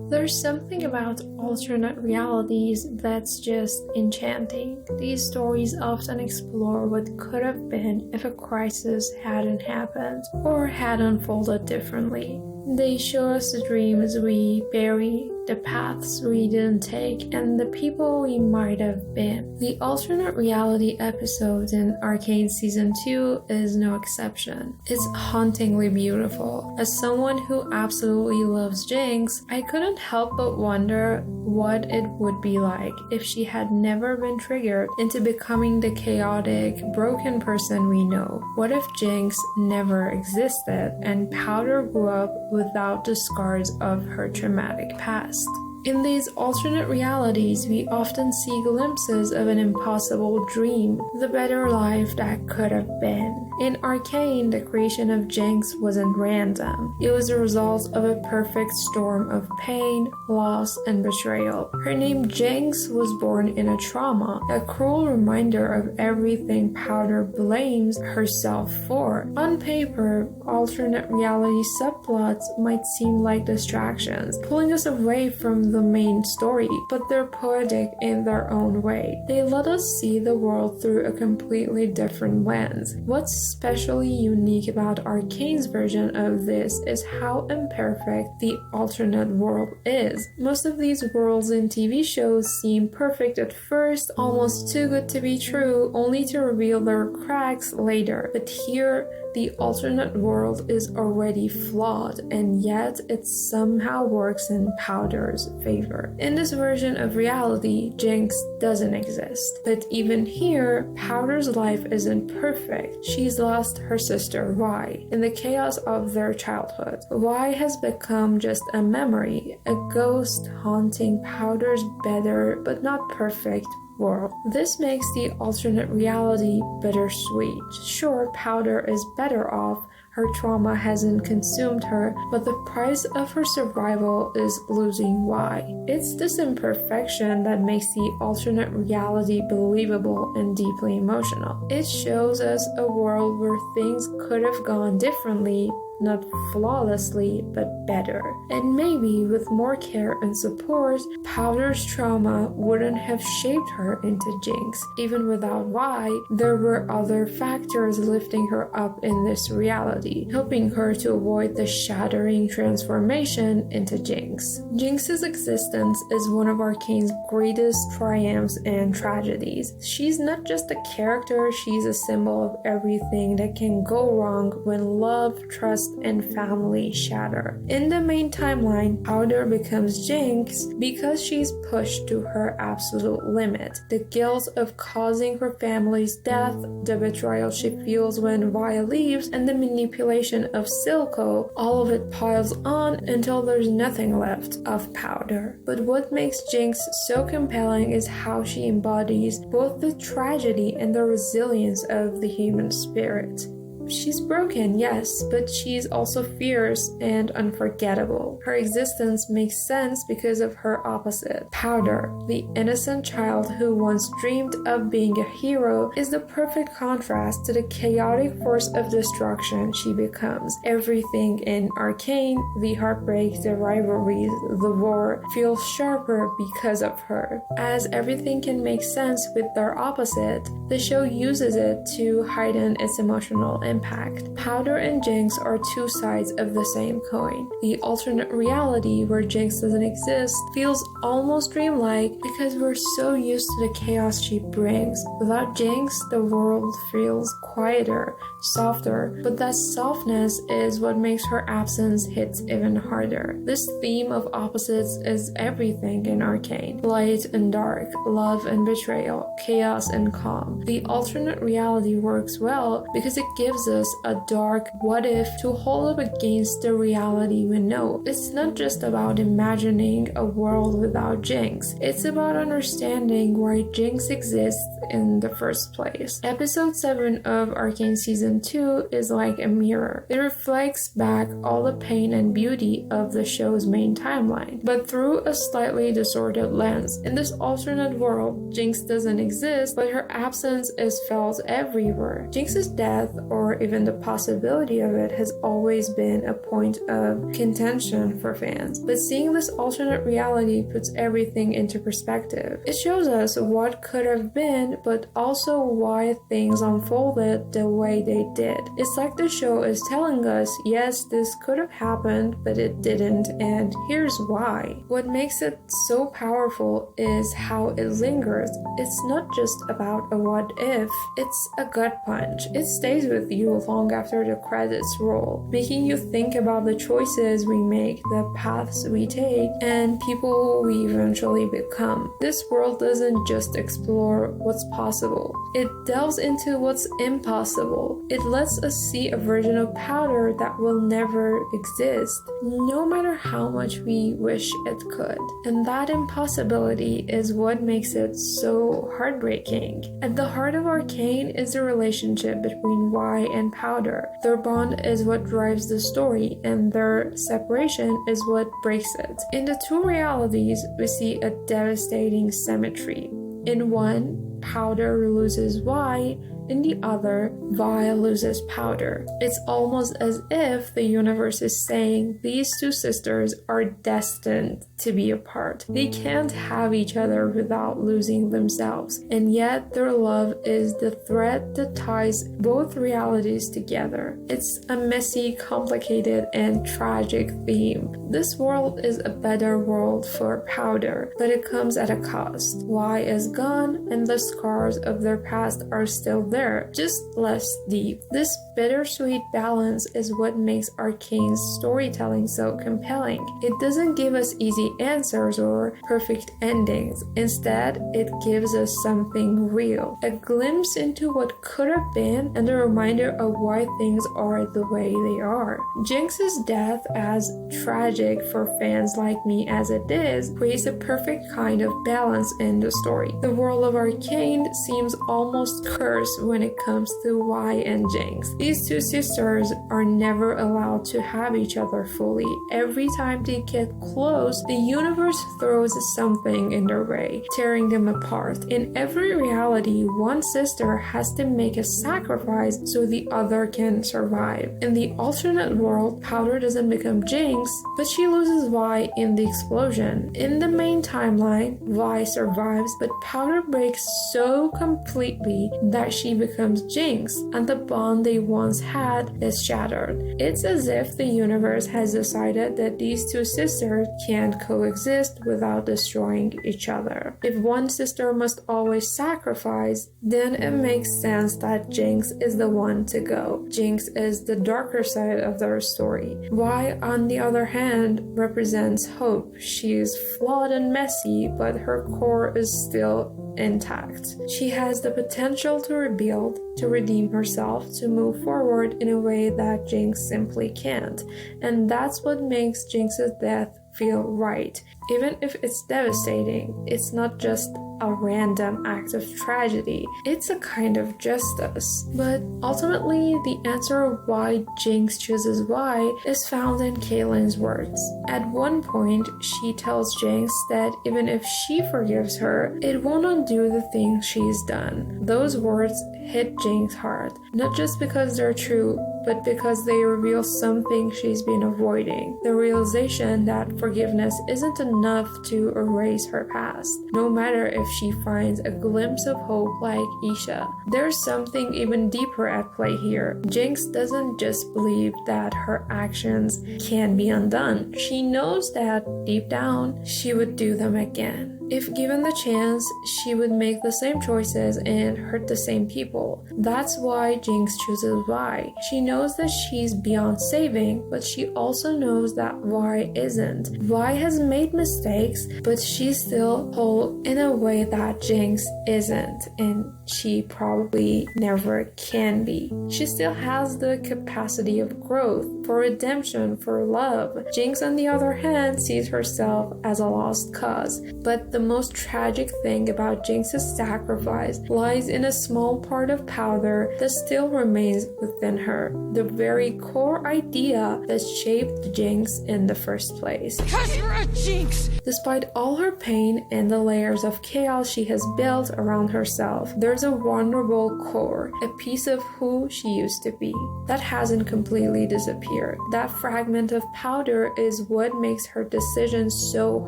There's something about alternate realities that's just enchanting. These stories often explore what could have been if a crisis hadn't happened or had unfolded differently. They show us the dreams we bury, the paths we didn't take, and the people we might have been. The alternate reality episode in Arcane Season 2 is no exception. It's hauntingly beautiful. As someone who absolutely loves Jinx, I couldn't help but wonder what it would be like if she had never been triggered into becoming the chaotic, broken person we know. What if Jinx never existed and Powder grew up without the scars of her traumatic past? In these alternate realities, we often see glimpses of an impossible dream, the better life that could have been. In Arcane, the creation of Jinx wasn't random. It was a result of a perfect storm of pain, loss, and betrayal. Her name Jinx was born in a trauma, a cruel reminder of everything Powder blames herself for. On paper, alternate reality subplots might seem like distractions, pulling us away from the main story, but they're poetic in their own way. They let us see the world through a completely different lens. What's especially unique about Arcane's version of this is how imperfect the alternate world is. Most of these worlds in TV shows seem perfect at first, almost too good to be true, only to reveal their cracks later. But here, the alternate world is already flawed, and yet it somehow works in Powder's favor. In this version of reality, Jinx doesn't exist. But even here, Powder's life isn't perfect. She's lost her sister, Vi, in the chaos of their childhood. Vi has become just a memory, a ghost haunting Powder's better but not perfect world. This makes the alternate reality bittersweet. Sure, Powder is better off, her trauma hasn't consumed her, but the price of her survival is losing Vi. It's this imperfection that makes the alternate reality believable and deeply emotional. It shows us a world where things could have gone differently, not flawlessly, but better. And maybe with more care and support, Powder's trauma wouldn't have shaped her into Jinx. Even without Vi, there were other factors lifting her up in this reality, helping her to avoid the shattering transformation into Jinx. Jinx's existence is one of Arcane's greatest triumphs and tragedies. She's not just a character, she's a symbol of everything that can go wrong when love, trust, and family shatter. In the main timeline, Powder becomes Jinx because she's pushed to her absolute limit. The guilt of causing her family's death, the betrayal she feels when Vi leaves, and the manipulation of Silco, all of it piles on until there's nothing left of Powder. But what makes Jinx so compelling is how she embodies both the tragedy and the resilience of the human spirit. She's broken, yes, but she's also fierce and unforgettable. Her existence makes sense because of her opposite. Powder, the innocent child who once dreamed of being a hero, is the perfect contrast to the chaotic force of destruction she becomes. Everything in Arcane, the heartbreak, the rivalries, the war, feels sharper because of her. As everything can make sense with their opposite, the show uses it to heighten its emotional impact. Powder and Jinx are two sides of the same coin. The alternate reality where Jinx doesn't exist feels almost dreamlike because we're so used to the chaos she brings. Without Jinx, the world feels quieter, softer, but that softness is what makes her absence hit even harder. This theme of opposites is everything in Arcane. Light and dark, love and betrayal, chaos and calm. The alternate reality works well because it gives us a dark what if to hold up against the reality we know. It's not just about imagining a world without Jinx. It's about understanding why Jinx exists in the first place. Episode 7 of Arcane Season 2 is like a mirror. It reflects back all the pain and beauty of the show's main timeline, but through a slightly distorted lens. In this alternate world, Jinx doesn't exist, but her absence is felt everywhere. Jinx's death or or even the possibility of it has always been a point of contention for fans. But seeing this alternate reality puts everything into perspective. It shows us what could have been, but also why things unfolded the way they did. It's like the show is telling us, yes, this could have happened, but it didn't, and here's why. What makes it so powerful is how it lingers. It's not just about a what if, it's a gut punch. It stays with you long after the credits roll, making you think about the choices we make, the paths we take, and people we eventually become. This world doesn't just explore what's possible, it delves into what's impossible. It lets us see a version of Powder that will never exist, no matter how much we wish it could. And that impossibility is what makes it so heartbreaking. At the heart of Arcane is the relationship between Y and Powder. Their bond is what drives the story, and their separation is what breaks it. In the two realities, we see a devastating symmetry. In one, Powder loses Y. In the other, Vi loses Powder. It's almost as if the universe is saying these two sisters are destined to be apart. They can't have each other without losing themselves, and yet their love is the thread that ties both realities together. It's a messy, complicated, and tragic theme. This world is a better world for Powder, but it comes at a cost. Y is gone, and the scars of their past are still there, just less deep. This bittersweet balance is what makes Arcane's storytelling so compelling. It doesn't give us easy answers or perfect endings. Instead, it gives us something real, a glimpse into what could have been, and a reminder of why things are the way they are. Jinx's death, as tragic for fans like me as it is, creates a perfect kind of balance in the story. The world of Arcane seems almost cursed when it comes to Y and Jinx. These two sisters are never allowed to have each other fully. Every time they get close, the universe throws something in their way, tearing them apart. In every reality, one sister has to make a sacrifice so the other can survive. In the alternate world, Powder doesn't become Jinx, but she loses Y in the explosion. In the main timeline, Y survives, but Powder breaks so completely that she becomes Jinx, and the bond they once had is shattered. It's as if the universe has decided that these two sisters can't coexist without destroying each other. If one sister must always sacrifice, then it makes sense that Jinx is the one to go. Jinx is the darker side of their story. Y, on the other hand, represents hope. She is flawed and messy, but her core is still intact. She has the potential to rebuild, to redeem herself, to move forward in a way that Jinx simply can't. And that's what makes Jinx's death feel right. Even if it's devastating, it's not just a random act of tragedy. It's a kind of justice. But ultimately, the answer of why Jinx chooses Y is found in Kaylin's words. At one point, she tells Jinx that even if she forgives her, it won't undo the things she's done. Those words hit Jinx hard, not just because they're true, but because they reveal something she's been avoiding. The realization that forgiveness isn't enough to erase her past, no matter if she finds a glimpse of hope like Isha. There's something even deeper at play here. Jinx doesn't just believe that her actions can be undone. She knows that deep down, she would do them again. If given the chance, she would make the same choices and hurt the same people. That's why Jinx chooses Y. She knows that she's beyond saving, but she also knows that Y isn't. Y has made mistakes, but she's still whole in a way that Jinx isn't, and she probably never can be. She still has the capacity of growth, for redemption, for love. Jinx, on the other hand, sees herself as a lost cause, but the most tragic thing about Jinx's sacrifice lies in a small part of Powder that still remains within her, the very core idea that shaped Jinx in the first place. 'Cause you're a Jinx! Despite all her pain and the layers of chaos she has built around herself, there's there's a vulnerable core, a piece of who she used to be, that hasn't completely disappeared. That fragment of powder is what makes her decisions so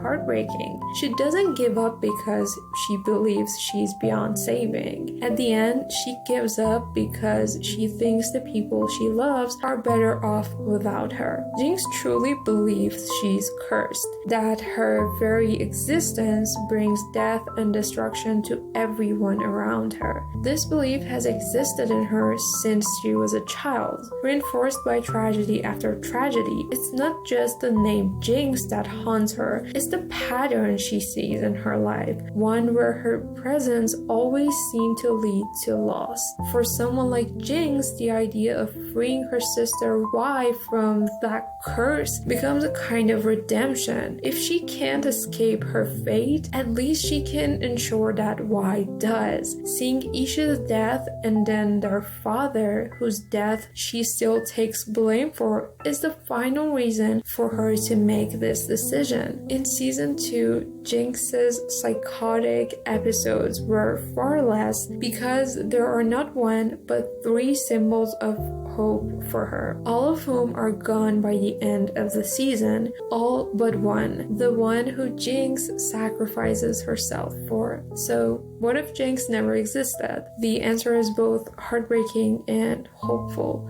heartbreaking. She doesn't give up because she believes she's beyond saving. At the end, she gives up because she thinks the people she loves are better off without her. Jinx truly believes she's cursed, that her very existence brings death and destruction to everyone around her. This belief has existed in her since she was a child, reinforced by tragedy after tragedy. It's not just the name Jinx that haunts her, it's the pattern she sees in her life, one where her presence always seemed to lead to loss. For someone like Jinx, the idea of freeing her sister Y from that curse becomes a kind of redemption. If she can't escape her fate, at least she can ensure that Y does. Seeing Isha's death and then their father, whose death she still takes blame for, is the final reason for her to make this decision. In season 2, Jinx's psychotic episodes were far less because there are not one but 3 symbols of hope for her, all of whom are gone by the end of the season, all but one, the one who Jinx sacrifices herself for. So, what if Jinx never existed? The answer is both heartbreaking and hopeful.